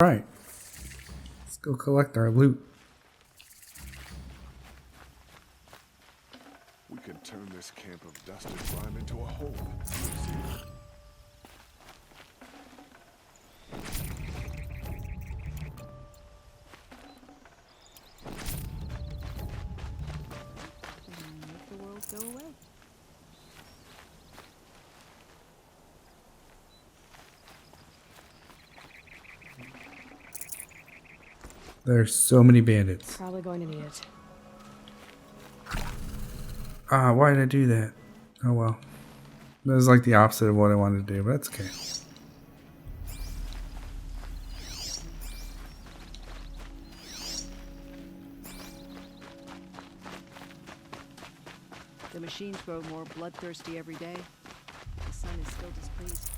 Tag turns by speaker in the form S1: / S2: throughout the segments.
S1: Right. Let's go collect our loot.
S2: We can turn this camp of dust and grime into a home.
S3: Make the world go away.
S1: There's so many bandits.
S3: Probably going to need it.
S1: Ah, why did I do that? Oh well. That was like the opposite of what I wanted to do, but that's okay.
S3: The machines grow more bloodthirsty every day. The sun is still displeased.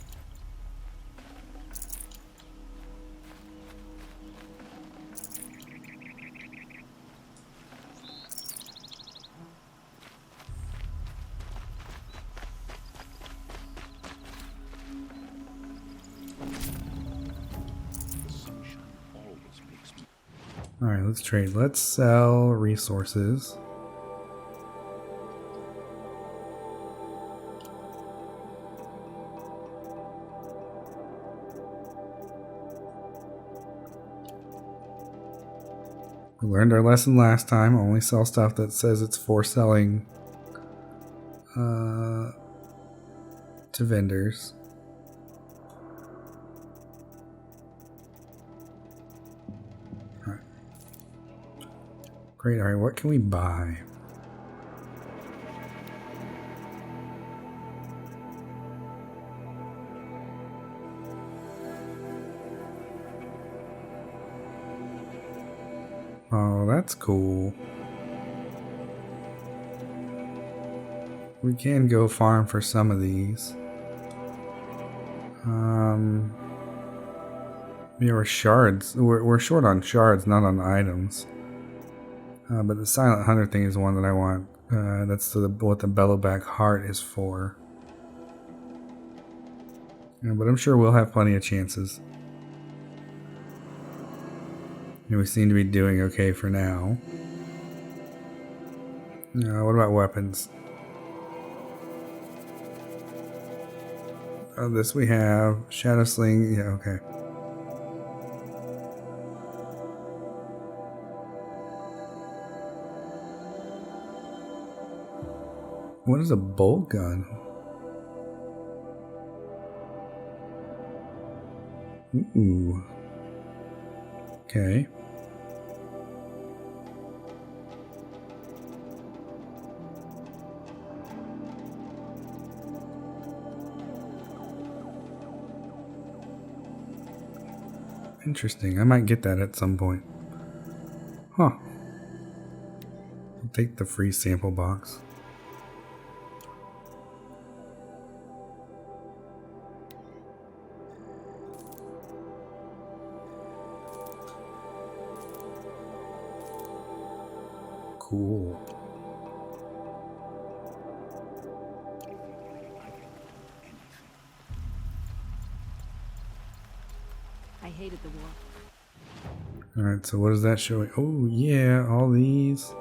S1: Alright, let's trade. Let's sell resources. We learned our lesson last time. Only sell stuff that says it's for selling to vendors. Alright. Great. Alright, what can we buy? Oh, that's cool. We can go farm for some of these. Yeah, we're shards. We're short on shards, not on items. But the Silent Hunter thing is one that I want. That's what the Bellowback Heart is for. Yeah, but I'm sure we'll have plenty of chances. We seem to be doing okay for now. What about weapons? This we have. Shadow Sling. Yeah, okay. What is a bolt gun? Ooh. Okay. Interesting. I might get that at some point. Huh. I'll take the free sample box. Cool.
S3: I hated the war.
S1: Alright, so what is that showing? Oh, yeah, all these.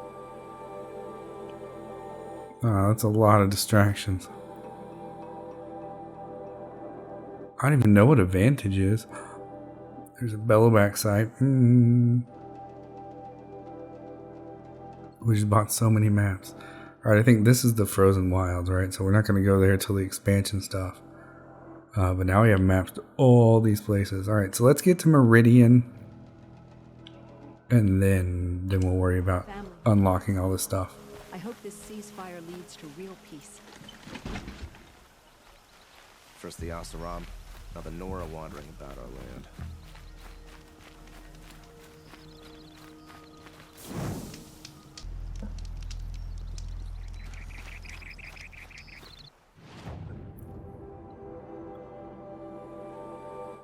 S1: Oh, that's a lot of distractions. I don't even know what advantage is. There's a Bellowback site. We just bought so many maps. Alright, I think this is the Frozen Wilds, right? So we're not going to go there till the expansion stuff. But now we have maps to all these places. Alright, so let's get to Meridian. And then we'll worry about unlocking all this stuff.
S3: I hope this ceasefire leads to real peace.
S4: First the Asaram, now the Nora wandering about our land.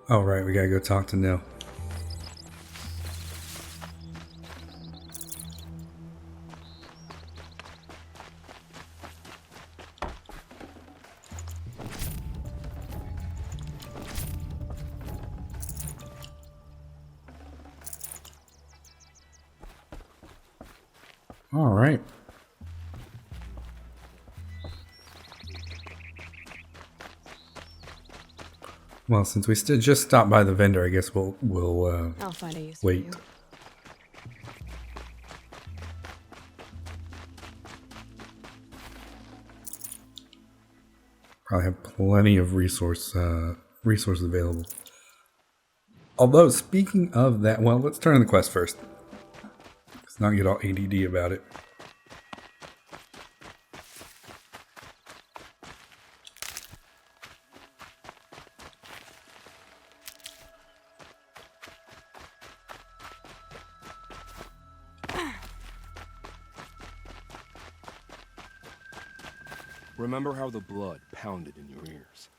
S1: Oh, right, we gotta go talk to Nil. All right. Well, since we just stopped by the vendor, I guess we'll
S3: I'll find a use
S1: wait.
S3: for you.
S1: Probably have plenty of resources available. Although, speaking of that, well, let's turn on the quest first. Let's not get all ADD about it.
S2: Remember how the blood pounded in your ears?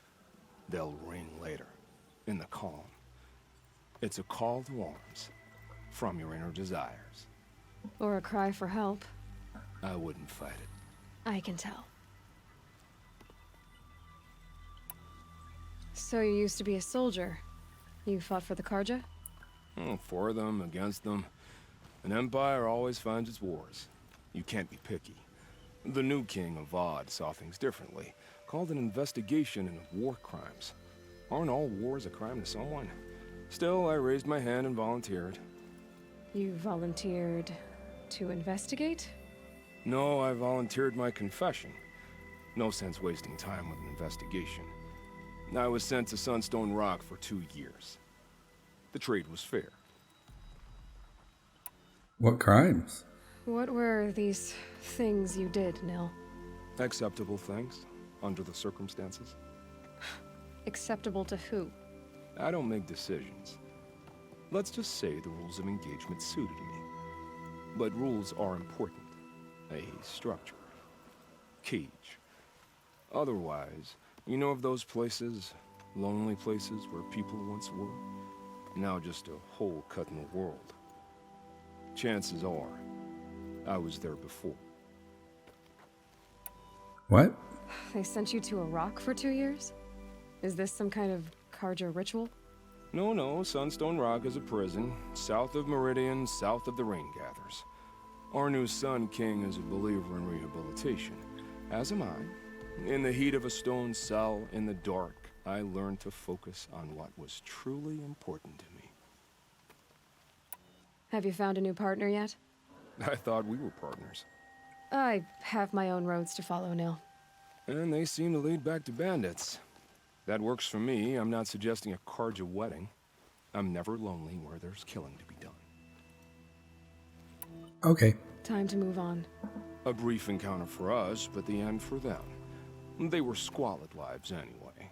S2: They'll ring later, in the calm. It's a call to arms, from your inner desires.
S3: Or a cry for help.
S2: I wouldn't fight it.
S3: I can tell. So you used to be a soldier. You fought for the Karja?
S2: For them, against them. An empire always finds its wars. You can't be picky. The new king of Vod saw things differently. Called an investigation into war crimes. Aren't all wars a crime to someone? Still, I raised my hand and volunteered.
S3: You volunteered to investigate?
S2: No, I volunteered my confession. No sense wasting time with an investigation. I was sent to Sunstone Rock for 2 years. The trade was fair.
S1: What crimes?
S3: What were these things you did, Nil?
S2: Acceptable things, under the circumstances.
S3: Acceptable to who?
S2: I don't make decisions. Let's just say the rules of engagement suited me. But rules are important. A structure. Cage. Otherwise, you know of those places, lonely places where people once were? Now just a hole cut in the world. Chances are, I was there before.
S1: What?
S3: They sent you to a rock for 2 years? Is this some kind of Karja ritual?
S2: No, Sunstone Rock is a prison, south of Meridian, south of the Rain Gathers. Our new Sun King is a believer in rehabilitation, as am I. In the heat of a stone cell, in the dark, I learned to focus on what was truly important to me.
S3: Have you found a new partner yet?
S2: I thought we were partners.
S3: I have my own roads to follow, Nil.
S2: And they seem to lead back to bandits. That works for me. I'm not suggesting a Karja wedding. I'm never lonely where there's killing to be done.
S1: Okay.
S3: Time to move on.
S2: A brief encounter for us, but the end for them. They were squalid lives anyway.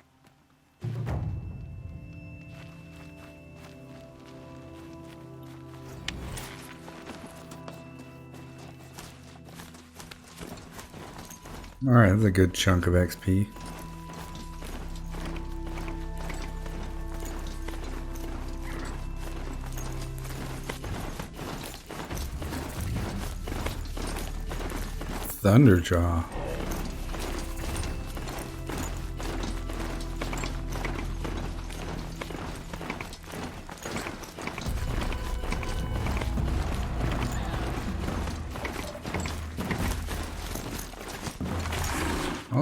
S1: Alright, that's a good chunk of XP. Thunderjaw.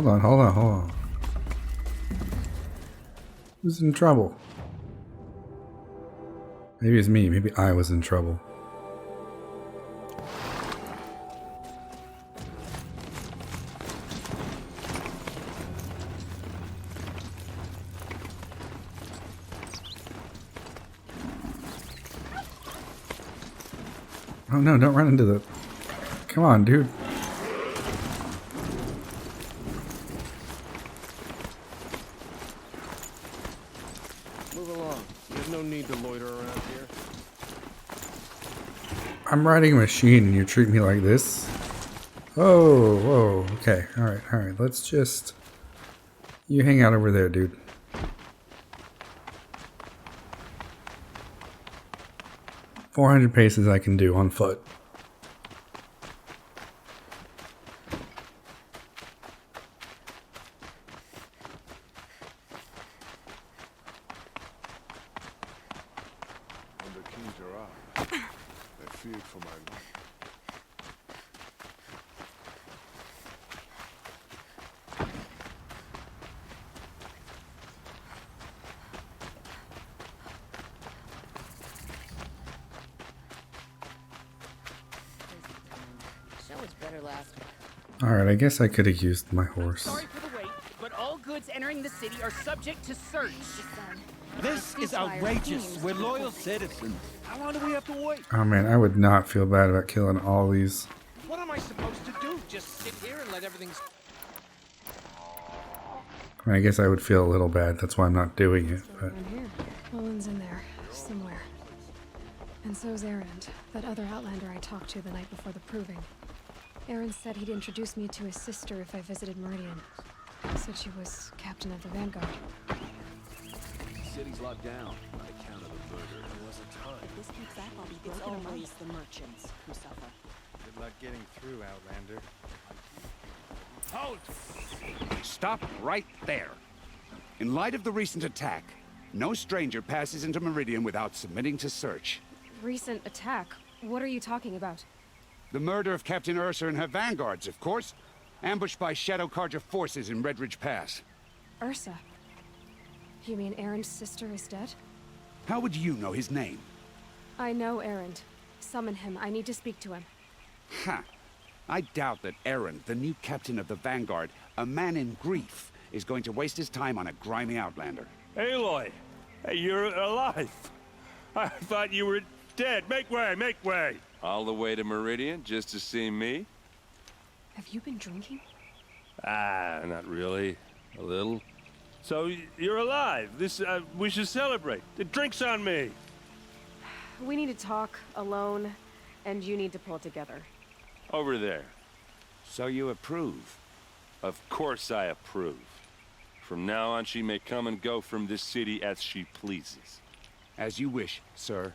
S1: Hold on. Who's in trouble? Maybe it's me. Maybe I was in trouble. Oh no, don't run into the... Come on, dude.
S2: Move along. There's no need to loiter around here.
S1: I'm riding a machine and you treat me like this? Oh, whoa, okay, alright, let's just... You hang out over there, dude. "400 paces I can do on foot."
S2: When the kings are out, I feared for my life.
S5: better last.
S1: Alright, I guess I could have used my horse.
S6: Sorry for the wait, but all goods entering the city are subject to search.
S7: This is outrageous. We're loyal citizens. How long do we have to wait?
S1: Oh man, I would not feel bad about killing all these.
S6: What am I supposed to do? Just sit here and let everything...
S1: I mean, I guess I would feel a little bad. That's why I'm not doing it. But
S3: Around here. Olin's in there, somewhere. And so's Erend, that other Outlander I talked to the night before the proving. Erend said he'd introduce me to his sister if I visited Meridian. Said she was captain of the Vanguard.
S8: The city's locked down on account of the murder. There was a time.
S5: If this keeps up, I'll be broken always the merchants who suffer.
S9: Good luck getting through, Outlander.
S10: Halt! Stop right there. In light of the recent attack, no stranger passes into Meridian without submitting to search.
S3: Recent attack? What are you talking about?
S10: The murder of Captain Ursa and her vanguards, of course. Ambushed by Shadow Carja forces in Redridge Pass.
S3: Ursa? You mean Erend's sister is dead?
S10: How would you know his name?
S3: I know Erend. Summon him. I need to speak to him.
S10: Ha! I doubt that Erend, the new captain of the Vanguard, a man in grief, is going to waste his time on a grimy Outlander.
S7: Aloy! Hey, you're alive! I thought you were dead. Make way, make way!
S2: All the way to Meridian just to see me?
S3: Have you been drinking?
S7: Ah, not really. A little. So, you're alive. We should celebrate. The drink's on me.
S3: We need to talk, alone, and you need to pull it together.
S2: Over there.
S10: So you approve?
S2: Of course I approve. From now on, she may come and go from this city as she pleases.
S10: As you wish, sir.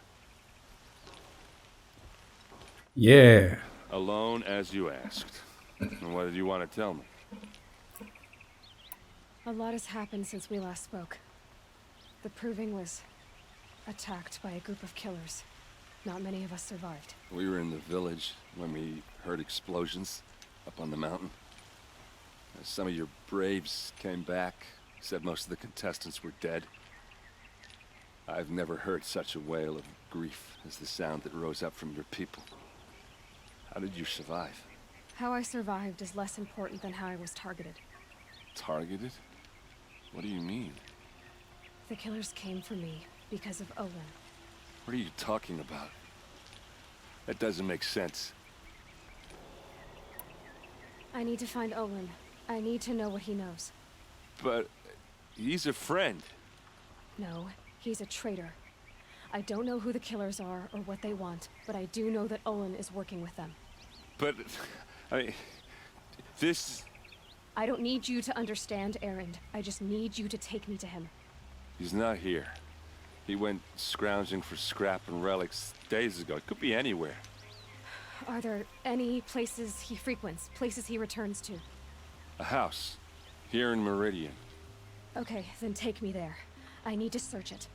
S1: yeah.
S2: Alone as you asked. And what did you want to tell me?
S3: A lot has happened since we last spoke. The Proving was attacked by a group of killers. Not many of us survived.
S2: We were in the village when we heard explosions up on the mountain. Some of your braves came back, said most of the contestants were dead. I've never heard such a wail of grief as the sound that rose up from your people. How did you survive?
S3: How I survived is less important than how I was targeted.
S2: Targeted? What do you mean?
S3: The killers came for me because of Olin.
S2: What are you talking about? That doesn't make sense.
S3: I need to find Olin. I need to know what he knows.
S2: But he's a friend.
S3: No, he's a traitor. I don't know who the killers are or what they want, but I do know that Olin is working with them.
S2: But, I mean, this...
S3: I don't need you to understand, Erend. I just need you to take me to him.
S2: He's not here. He went scrounging for scrap and relics days ago. It could be anywhere.
S3: Are there any places he frequents, places he returns to?
S2: A house. Here in Meridian.
S3: Okay, then take me there. I need to search it.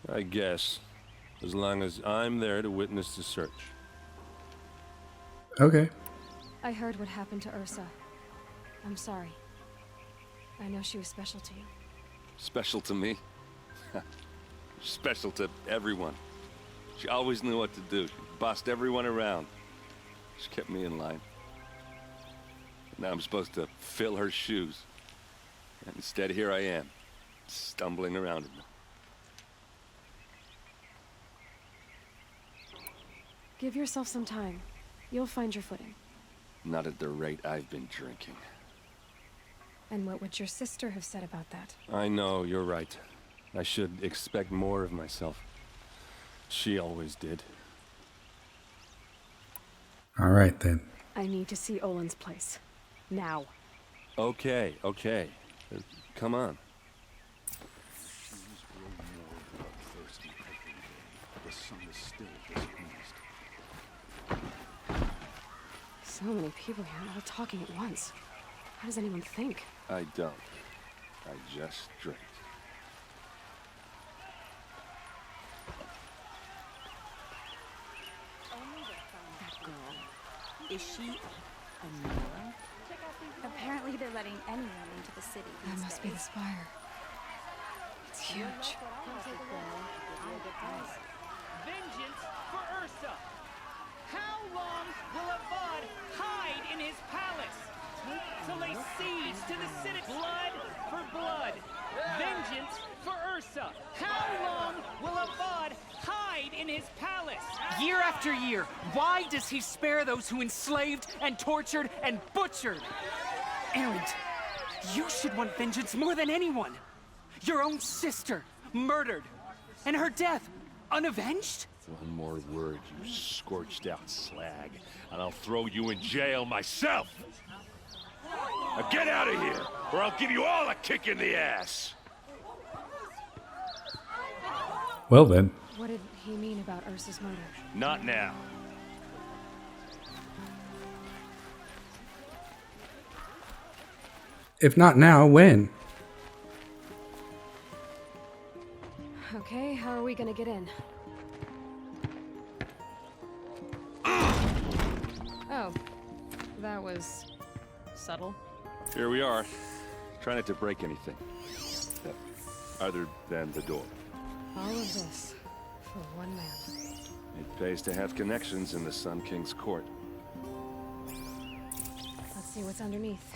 S7: I guess. As long as I'm there to witness the search.
S1: Okay.
S3: I heard what happened to Ursa. I'm sorry. I know she was special to you.
S2: Special to me? Special to everyone. She always knew what to do. She bossed everyone around. She kept me in line. Now I'm supposed to fill her shoes. And instead, here I am, stumbling around in them.
S3: Give yourself some time. You'll find your footing.
S2: Not at the rate I've been drinking.
S3: And what would your sister have said about that?
S7: I know, you're right. I should expect more of myself. She always did.
S1: All right, then.
S3: I need to see Olin's place. Now.
S7: Okay, okay. Come on.
S8: The sun is still displeased.
S3: So many people here, all talking at once. How does anyone think?
S2: I don't. I just drink.
S5: That girl. Is she a Nora?
S11: Apparently they're letting anyone into the city
S3: That
S11: these
S3: must be the
S11: days.
S3: spire. It's huge.
S6: Vengeance for Ursa! How long will a bud hide in in his palace. Year after year, why does he spare those who enslaved and tortured and butchered? Erend, you should want vengeance more than anyone. Your own sister, murdered, and her death, unavenged?
S7: One more word, you scorched out slag, and I'll throw you in jail myself! Now get out of here, or I'll give you all a kick in the ass!
S1: Well then.
S3: What did he mean about Ursa's murder?
S7: Not now.
S1: If not now, when?
S3: Okay, how are we gonna get in? Oh, that was subtle.
S7: Here we are. Try not to break anything. Other than the door.
S3: All of this for one man.
S7: It pays to have connections in the Sun King's court.
S3: Let's see what's underneath.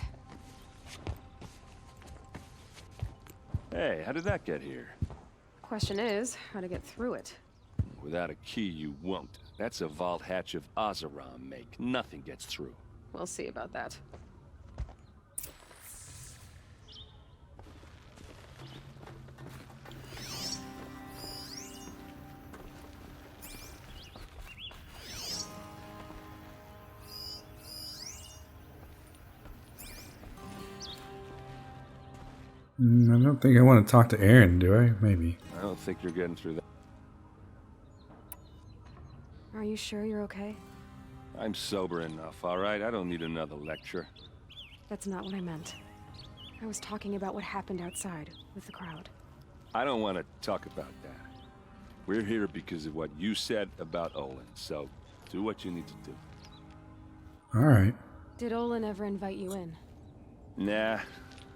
S7: Hey, how did that get here?
S3: Question is, how to get through it.
S7: Without a key, you won't. That's a vault hatch of Oseram make. Nothing gets through.
S3: We'll see about that.
S1: I don't think I want to talk to Aaron, do I? Maybe.
S7: I don't think you're getting through that.
S3: Are you sure you're okay?
S7: I'm sober enough, all right? I don't need another lecture.
S3: That's not what I meant. I was talking about what happened outside with the crowd.
S7: I don't want to talk about that. We're here because of what you said about Olin, so do what you need to do.
S1: All right.
S3: Did Olin ever invite you in?
S7: Nah.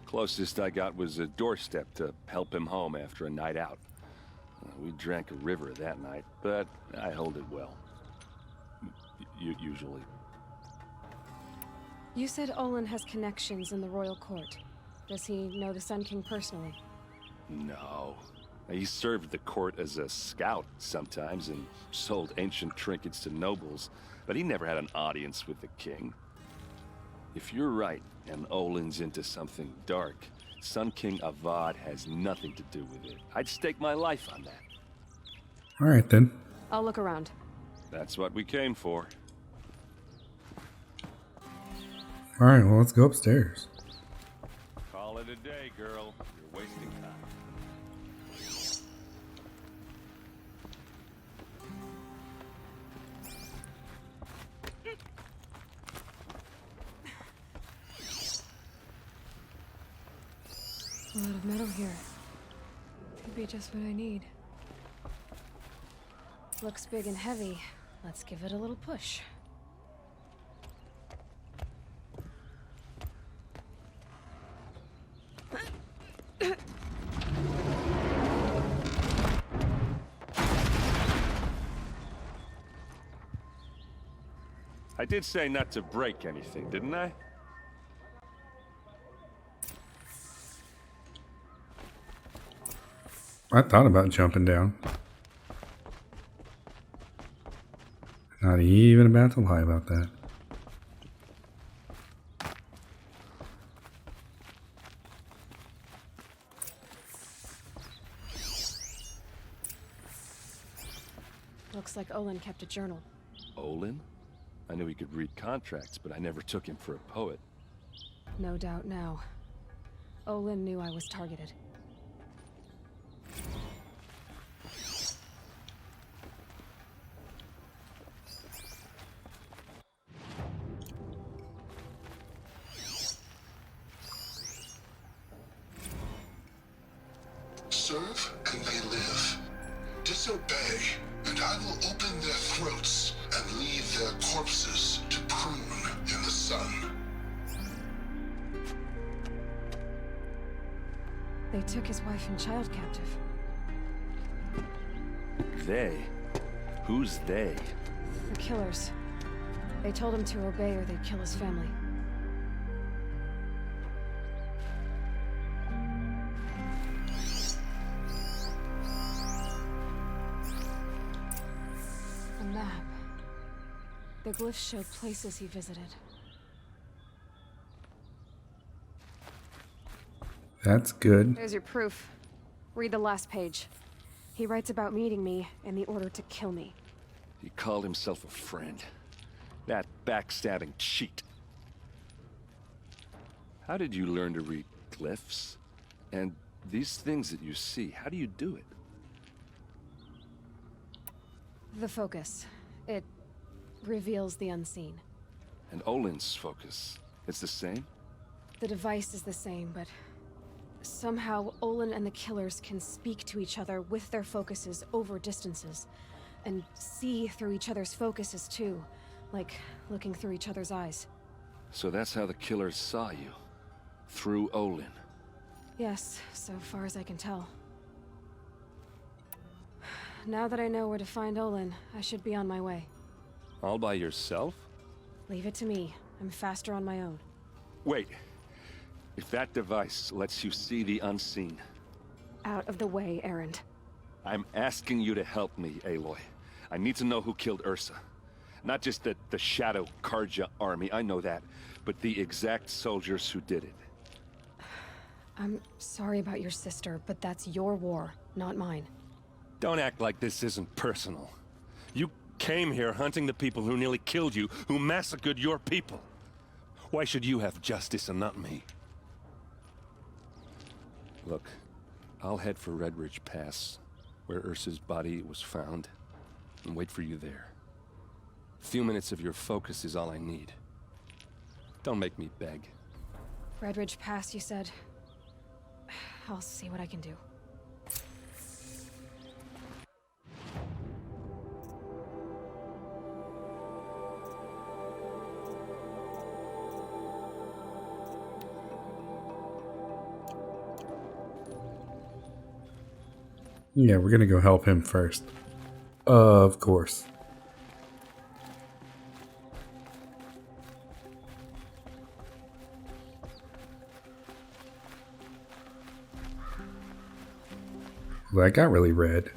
S7: Closest I got was a doorstep to help him home after a night out. We drank a river that night, but I hold it well. Usually.
S3: You said Olin has connections in the royal court. Does he know the Sun King personally?
S7: No. He served the court as a scout sometimes and sold ancient trinkets to nobles, but he never had an audience with the king. If you're right, and Olin's into something dark, Sun King Avad has nothing to do with it. I'd stake my life on that.
S1: All right, then.
S3: I'll look around.
S7: That's what we came for.
S1: All right, well, let's go upstairs.
S7: Call it a day, girl. You're wasting time.
S3: A lot of metal here. Could be just what I need. Looks big and heavy. Let's give it a little push.
S7: I did say not to break anything, didn't I?
S1: I thought about jumping down. Not even about to lie about that.
S3: Looks like Olin kept a journal.
S7: Olin? I knew he could read contracts, but I never took him for a poet.
S3: No doubt now. Olin knew I was targeted.
S12: Serve and they live. Disobey, and I will open their throats and leave their corpses to prune in the sun.
S3: They took his wife and child captive.
S7: They? Who's they?
S3: The killers. They told him to obey or they'd kill his family. The glyphs show places he visited.
S1: That's good.
S3: There's your proof. Read the last page. He writes about meeting me in the order to kill me.
S7: He called himself a friend. That backstabbing cheat. How did you learn to read glyphs? And these things that you see, how do you do it?
S3: The focus. It reveals the unseen.
S7: And Olin's focus, it's the same?
S3: The device is the same, but somehow Olin and the killers can speak to each other with their focuses over distances, and see through each other's focuses too, like looking through each other's eyes.
S7: So that's how the killers saw you? Through Olin?
S3: Yes, so far as I can tell. Now that I know where to find Olin, I should be on my way.
S7: All by yourself?
S3: Leave it to me. I'm faster on my own.
S7: Wait. If that device lets you see the unseen...
S3: Out of the way, Erend.
S7: I'm asking you to help me, Aloy. I need to know who killed Ursa. Not just the Shadow Karja army, I know that, but the exact soldiers who did it.
S3: I'm sorry about your sister, but that's your war, not mine.
S13: Don't act like this isn't personal. You came here hunting the people who nearly killed you, who massacred your people. Why should you have justice and not me?
S7: Look, I'll head for Red Ridge Pass, where Ursa's body was found, and wait for you there. A few minutes of your focus is all I need. Don't make me beg.
S3: Red Ridge Pass, you said? I'll see what I can do.
S1: Yeah, we're gonna go help him first. Of course. Well, that got really red.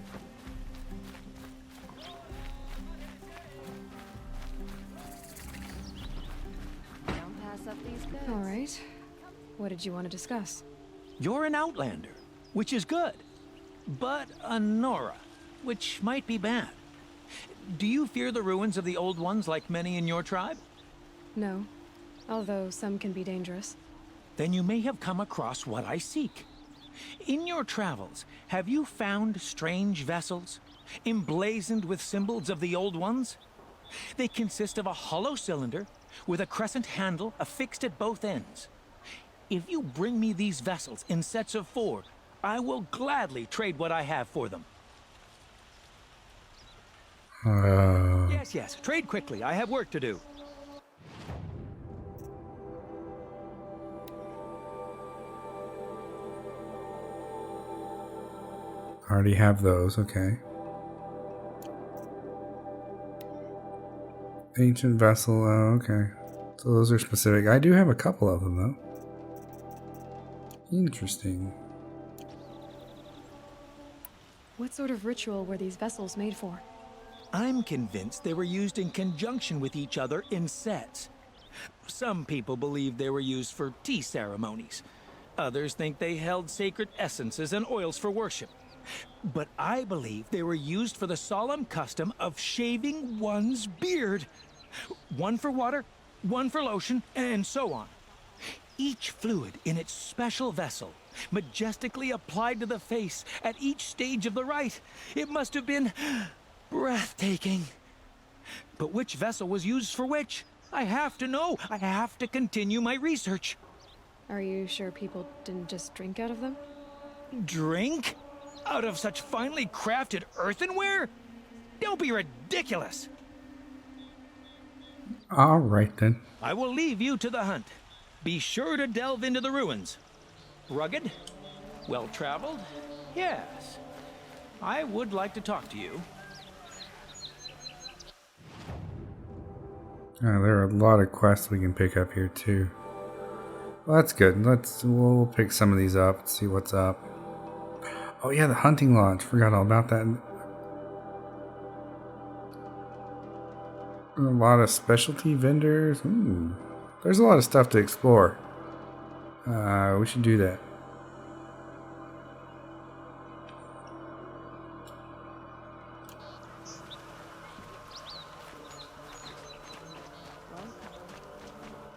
S3: All right. What did you want to discuss?
S14: You're an outlander, which is good. But a Nora, which might be bad. Do you fear the ruins of the Old Ones like many in your tribe?
S3: No, although some can be dangerous.
S14: Then you may have come across what I seek. In your travels, have you found strange vessels, emblazoned with symbols of the Old Ones? They consist of a hollow cylinder with a crescent handle affixed at both ends. If you bring me these vessels in sets of 4, I will gladly trade what I have for them. Yes, trade quickly. I have work to do.
S1: Already have those, okay. Ancient vessel, okay. So those are specific. I do have a couple of them, though. Interesting.
S3: What sort of ritual were these vessels made for?
S14: I'm convinced they were used in conjunction with each other in sets. Some people believe they were used for tea ceremonies. Others think they held sacred essences and oils for worship. But I believe they were used for the solemn custom of shaving one's beard. One for water, one for lotion, and so on. Each fluid in its special vessel, majestically applied to the face at each stage of the rite. It must have been breathtaking. But which vessel was used for which? I have to know. I have to continue my research.
S3: Are you sure people didn't just drink out of them?
S14: Drink? Out of such finely crafted earthenware? Don't be ridiculous.
S1: All right, then.
S14: I will leave you to the hunt. Be sure to delve into the ruins. Rugged? Well-traveled? Yes. I would like to talk to you.
S1: There are a lot of quests we can pick up here, too. Well, that's good. We'll pick some of these up and see what's up. Oh, yeah, the hunting lodge. Forgot all about that. A lot of specialty vendors. There's a lot of stuff to explore. We should do that.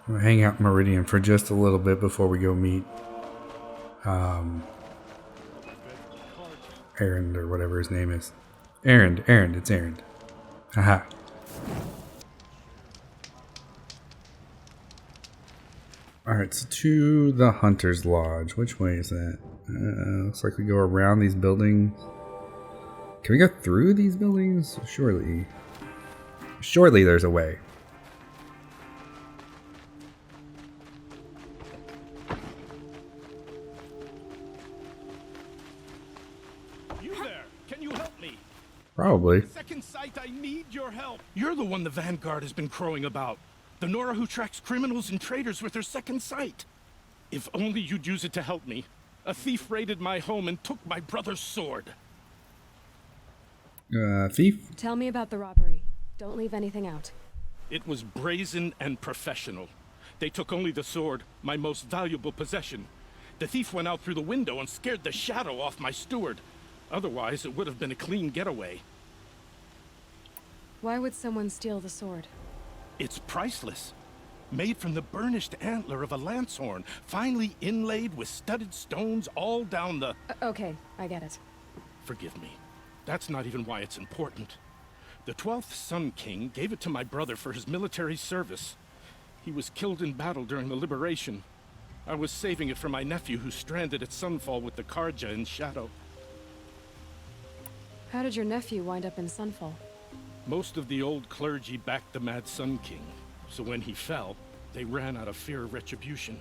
S1: We'll hang out in Meridian for just a little bit before we go meet Errand or whatever his name is. Errand, it's Errand. Haha. Alright, so to the Hunter's Lodge. Which way is that? Looks like we go around these buildings. Can we go through these buildings? Surely there's a way.
S14: You there? Can you help me?
S1: Probably.
S14: Second Sight, I need your help. You're the one the Vanguard has been crowing about. The Nora who tracks criminals and traitors with her second sight. If only you'd use it to help me. A thief raided my home and took my brother's sword.
S1: Thief?
S3: Tell me about the robbery. Don't leave anything out.
S14: It was brazen and professional. They took only the sword, my most valuable possession. The thief went out through the window and scared the shadow off my steward. Otherwise, it would have been a clean getaway.
S3: Why would someone steal the sword?
S14: It's priceless. Made from the burnished antler of a lancehorn, finely inlaid with studded stones all down the...
S3: Okay, I get it.
S14: Forgive me. That's not even why it's important. The 12th Sun King gave it to my brother for his military service. He was killed in battle during the liberation. I was saving it for my nephew who's stranded at Sunfall with the Karja in Shadow.
S3: How did your nephew wind up in Sunfall?
S14: Most of the old clergy backed the Mad Sun King, so when he fell, they ran out of fear of retribution.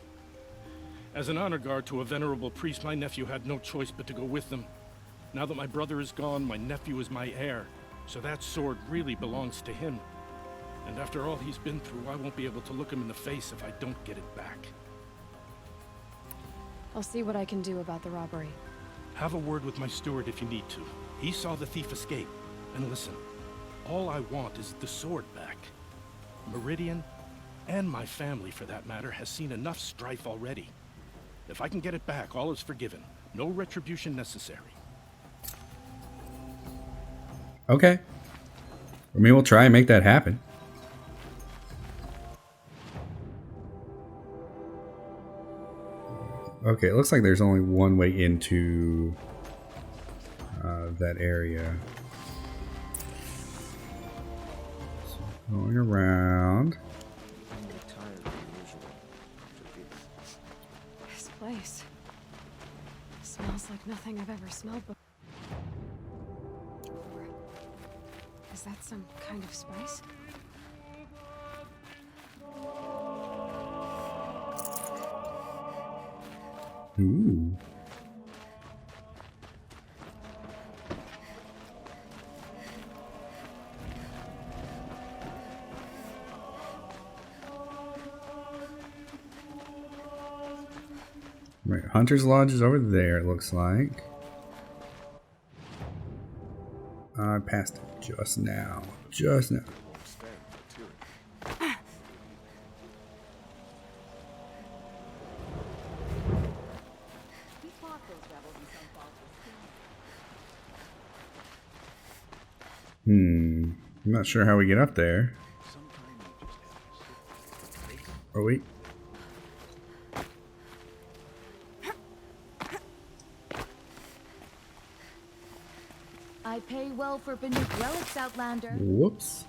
S14: As an honor guard to a venerable priest, my nephew had no choice but to go with them. Now that my brother is gone, my nephew is my heir, so that sword really belongs to him. And after all he's been through, I won't be able to look him in the face if I don't get it back.
S3: I'll see what I can do about the robbery.
S14: Have a word with my steward if you need to. He saw the thief escape. And listen, all I want is the sword back. Meridian, and my family for that matter, has seen enough strife already. If I can get it back, all is forgiven. No retribution necessary.
S1: Okay. I mean, we'll try and make that happen. Okay, it looks like there's only one way into that area. So going around.
S3: This place smells like nothing I've ever smelled before. Is that some kind of spice?
S1: Ooh. Right, Hunter's Lodge is over there, it looks like. I passed it just now. Just now. I'm not sure how we get up there. Oh, wait.
S15: I pay well for Banuk relics, Outlander.
S1: Whoops.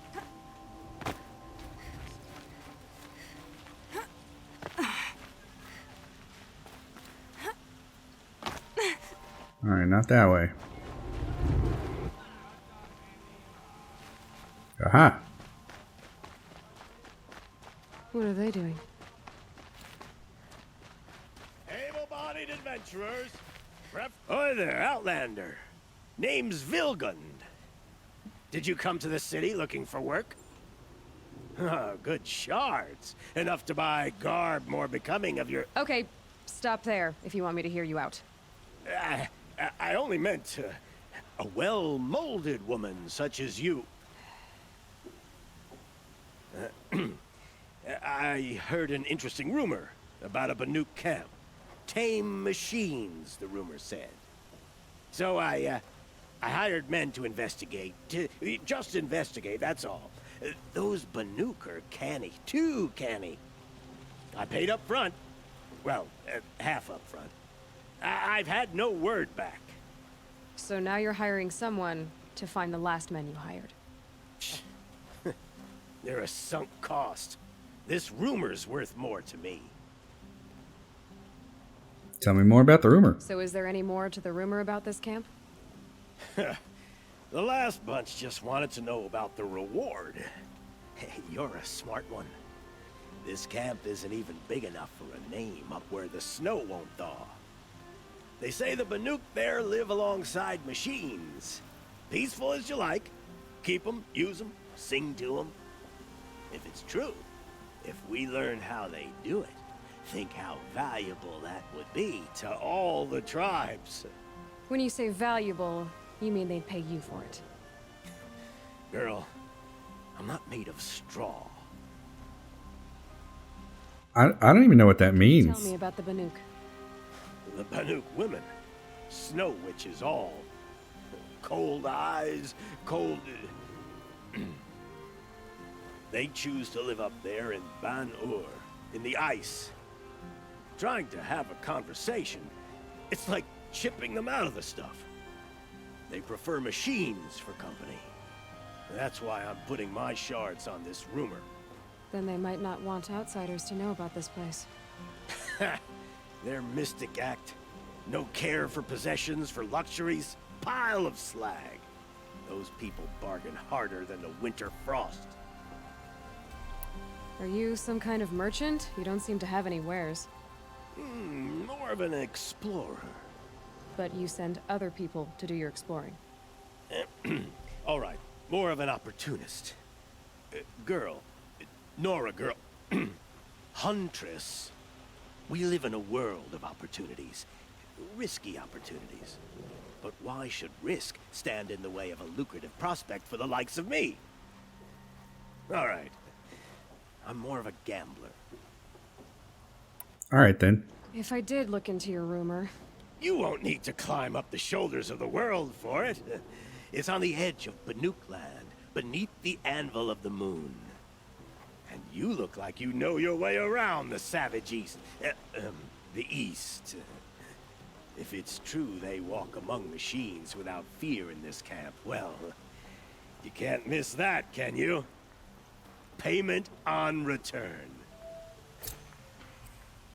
S1: Alright, not that way. Aha!
S3: What are they doing?
S16: Able-bodied adventurers. Hi there, Outlander. Name's Vilgund. Did you come to the city looking for work? Oh, good shards. Enough to buy garb more becoming of your...
S3: Okay, stop there if you want me to hear you out.
S16: I only meant a well-molded woman such as you. I heard an interesting rumor about a Banuk camp. Tame machines, the rumor said. So I hired men to investigate. Just investigate, that's all. Those Banuk are canny. Too canny. I paid up front. Well, half up front. I've had no word back.
S3: So now you're hiring someone to find the last men you hired.
S16: They're a sunk cost. This rumor's worth more to me.
S1: Tell me more about the rumor.
S3: So is there any more to the rumor about this camp?
S16: The last bunch just wanted to know about the reward. Hey, you're a smart one. This camp isn't even big enough for a name up where the snow won't thaw. They say the Banuk there live alongside machines. Peaceful as you like. Keep them, use them, sing to them. If it's true, if we learn how they do it, think how valuable that would be to all the tribes.
S3: When you say valuable, you mean they'd pay you for it.
S16: Girl, I'm not made of straw.
S1: I don't even know what that means.
S3: Tell me about the Banuk.
S16: The Banuk women. Snow witches all. Cold eyes, cold... They choose to live up there in Ban-Ur, in the ice. Trying to have a conversation, it's like chipping them out of the stuff. They prefer machines for company. That's why I'm putting my shards on this rumor.
S3: Then they might not want outsiders to know about this place.
S16: Their mystic act. No care for possessions, for luxuries. Pile of slag. Those people bargain harder than the winter frost.
S3: Are you some kind of merchant? You don't seem to have any wares.
S16: More of an explorer.
S3: But you send other people to do your exploring.
S16: All right, more of an opportunist. Girl. Nora, girl. Huntress. We live in a world of opportunities. Risky opportunities. But why should risk stand in the way of a lucrative prospect for the likes of me? All right. I'm more of a gambler.
S1: All right, then.
S3: If I did look into your rumor...
S16: You won't need to climb up the shoulders of the world for it. It's on the edge of Banuk land, beneath the anvil of the moon. And you look like you know your way around the savage east. The east. If it's true they walk among machines without fear in this camp, well, you can't miss that, can you? Payment on return.